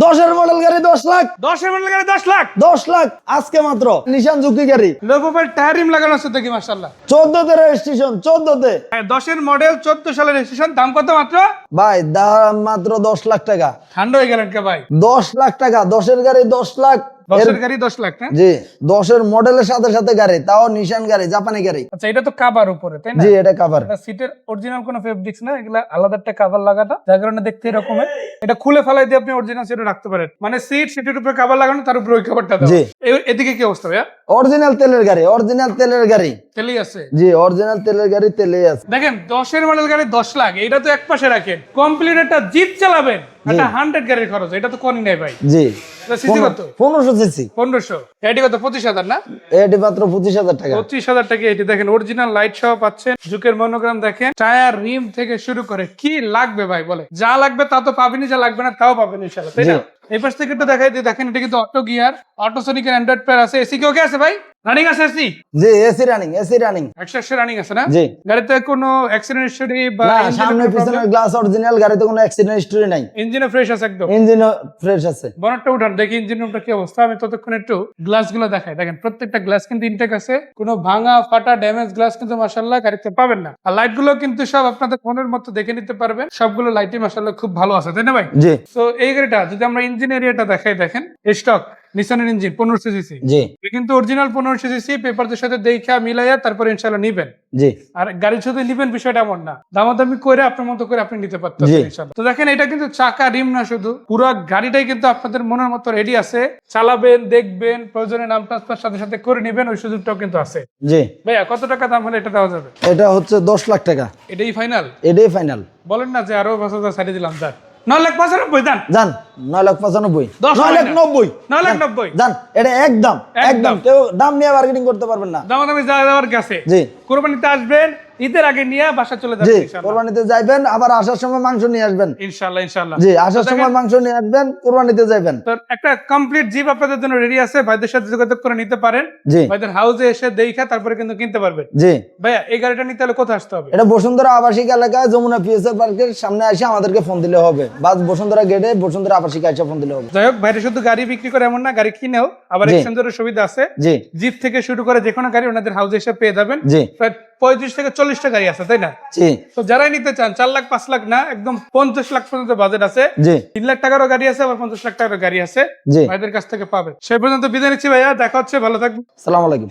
10-এর model গাড়ি 10 lakh, 10 model গাড়ি 10 লাখ, 10 লাখ আজকে মাত্র। নিশান জুকি গাড়ি, লো প্রোফাইল টায়ার রিম লাগানো আছে দেখি মাশাআল্লাহ। 14তে রেজিস্ট্রেশন, 14তে। 10 এর মডেল 14 সালের রেজিস্ট্রেশন, দাম কত মাত্র? ভাই দাম মাত্র 10 লাখ টাকা। ঠান্ডা হয়ে গেলেন কে ভাই? 10 লাখ টাকা, 10-এর গাড়ি 10 লাখ। 10 এর গাড়ি 10 লাখ না? জি, 10-এর মডেলের সাথে সাথে গাড়ি, তাও নিশান গাড়ি, জাপানি গাড়ি। আচ্ছা, এটা তো কভার উপরে তাই না? জি, এটা কভার। এটা সিটের অরিজিনাল কোনো ফেব্রিক্স না, এগুলা আলাদা একটা কভার লাগানো, যার কারণে দেখতে এরকম হয়। এটা খুলে ফেলাই দিয়ে আপনি অরিজিনাল সিটে রাখতে পারেন, মানে সিটের উপরে কভার লাগানো, তার উপরে ওই কভারটা দাও। জি। এদিকে কি অবস্থা ভাইয়া? অরিজিনাল তেলের গাড়ি, অরিজিনাল তেলের গাড়ি। তেলেই আছে। জি, অরিজিনাল তেলের গাড়ি, তেলেই আছে। দেখেন 10 এর মডেল গাড়ি 10 লাখ, এটা তো এক পাশে রাখেন। কমপ্লিট একটা জিপ চালাবেন, একটা 100 গাড়ির খরচ, এটা তো কোনই নাই ভাই। জি, সিসি কত? 1500 সিসি। 1500। এটি কত? 25,000 না? এটি মাত্র 25,000 টাকা। 25,000 টাকা। এটি দেখেন অরিজিনাল লাইট সহ পাচ্ছেন, জুকের মনোগ্রাম দেখেন, টায়ার রিম থেকে শুরু করে কি লাগবে ভাই বলে? যা লাগবে তা তো পাবেনই, যা লাগবে না তাও পাবেন ইনশাআল্লাহ, তাই না? এই পাশ থেকে একটু দেখাই দিই, দেখেন এটা কিন্তু অটো গিয়ার, অটোসোনিকের অ্যান্ড্রয়েড প্লেয়ার আছে, এসি কি ওকে আছে ভাই? রানিং আছে এসি? জি, AC running, AC running. 100 running আছে না? জি। গাড়িতে কোনো অ্যাক্সিডেন্ট হিস্টরি বা না, সামনে পিছনে গ্লাস অরিজিনাল, গাড়িতে কোনো অ্যাক্সিডেন্ট হিস্টরি নাই। ইঞ্জিনও ফ্রেশ আছে একদম। ইঞ্জিনও ফ্রেশ আছে। বনেটটা উঠান দেখি ইঞ্জিন রুমটা কি অবস্থা। আমি ততক্ষণ একটু গ্লাস গুলো দেখাই। দেখেন প্রত্যেকটা গ্লাস কিন্তু ইনটেক আছে, কোনো ভাঙা ফাটা ড্যামেজ গ্লাস কিন্তু মাশাআল্লাহ গাড়িতে পাবেন না। আর লাইট গুলো কিন্তু সব আপনাদের ফোনের মতো দেখে নিতে পারবেন, সবগুলো লাইটই মাশাআল্লাহ খুব ভালো আছে, তাই না ভাই? জি। তো এই গাড়িটা যদি আমরা ইঞ্জিন এরিয়াটা দেখাই, দেখেন স্টক নিসানের ইঞ্জিন 1500 সিসি। জি। কিন্তু অরিজিনাল 1500 সিসি, পেপারদের সাথে দেখা মিলাইয়া তারপর ইনশাআল্লাহ নিবেন। জি। আর গাড়ি শুধু নিবেন বিষয়টা এমন না, দামাদামি করে আপনার মতো করে আপনি নিতে পারতেন ইনশাআল্লাহ। তো দেখেন এটা কিন্তু চাকা রিম না, শুধু পুরো গাড়িটাই কিন্তু আপনাদের মনের মতো রেডি আছে, চালাবেন, দেখবেন, প্রয়োজনে নাম ট্রান্সফার সাথে সাথে করে নিবেন, ওই সুযোগটাও কিন্তু আছে। জি। ভাইয়া কত টাকা দাম হলে এটা দেওয়া যাবে? এটা হচ্ছে 10 লাখ টাকা। এটাই ফাইনাল? এটাই ফাইনাল। বলেন না যে আরো 5,000 ছাড়িয়ে দিলাম, যান 9,95,000 দান। জান 9,95,000, 9,90,000 9,90,000 জান। এটা একদম একদম, কেউ দাম নিয়ে মার্কেটিং করতে পারবেন না। দামাদামি যা দেওয়ার গেছে। জি। কোরবানিতে আসবেন, ঈদের আগে নিয়ে বাসা চলে জি, যাবেন ইনশাআল্লাহ। কোরবানিতে যাইবেন, আবার আসার সময় মাংস নিয়ে আসবেন ইনশাআল্লাহ ইনশাআল্লাহ। জি, আসার সময় মাংস নিয়ে আসবেন, কোরবানিতে যাইবেন। তো একটা কমপ্লিট জিপ আপনাদের জন্য রেডি আছে, ভাইদের সাথে যোগাযোগ করে নিতে পারেন। জি। ভাইদের হাউসে এসে দেখা তারপরে কিন্তু কিনতে পারবেন। জি। ভাইয়া এই গাড়িটা নিতে হলে কোথায় আসতে হবে? এটা বসুন্ধরা আবাসিক এলাকায় যমুনা পিএসএল পার্কের সামনে এসে আমাদেরকে ফোন দিলে হবে, বা বসুন্ধরা গেটে বসুন্ধরা আবাসিক এসে ফোন দিলে হবে। যাই হোক, ভাইরা শুধু গাড়ি বিক্রি করে এমন না, গাড়ি কিনেও আবার এক্সচেঞ্জের সুবিধা আছে। জি। জিপ থেকে শুরু করে যে কোনো গাড়ি ওনাদের হাউসে এসে পেয়ে যাবেন। জি। প্রায় 35 থেকে 40টা গাড়ি আছে, তাই না? জি। তো যারাই নিতে চান 4 লাখ 5 লাখ না, একদম 50 লাখ পর্যন্ত বাজেট আছে। জি। 3 লাখ টাকারও গাড়ি আছে, আবার 50 লাখ টাকারও গাড়ি আছে, জি। ভাইদের কাছ থেকে পাবেন। সেই পর্যন্ত বিদায় নিচ্ছি ভাইয়া, দেখা হচ্ছে, ভালো থাকবেন। আসসালামু আলাইকুম।